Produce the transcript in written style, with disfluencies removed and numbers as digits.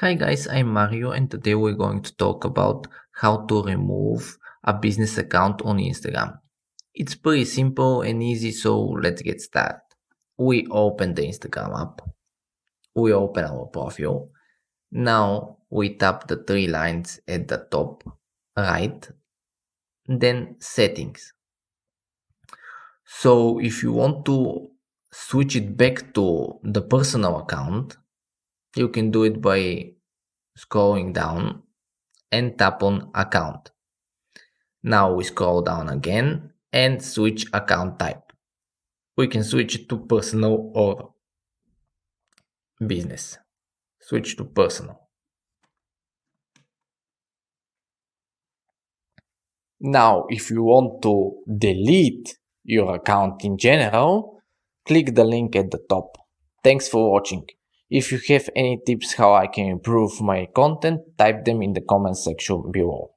Hi guys, I'm Mario and today we're going to talk about how to remove a business account on Instagram. It's pretty simple and easy, so let's get started. We open the Instagram app, we open our profile. Now we tap the three lines at the top right, then settings. So if you want to switch it back to the personal account, you can do it by scrolling down and tap on account. Now we scroll down again and switch account type. We can switch it to personal or business. Switch to personal. Now, if you want to delete your account in general, click the link at the top. Thanks for watching. If you have any tips how I can improve my content, type them in the comment section below.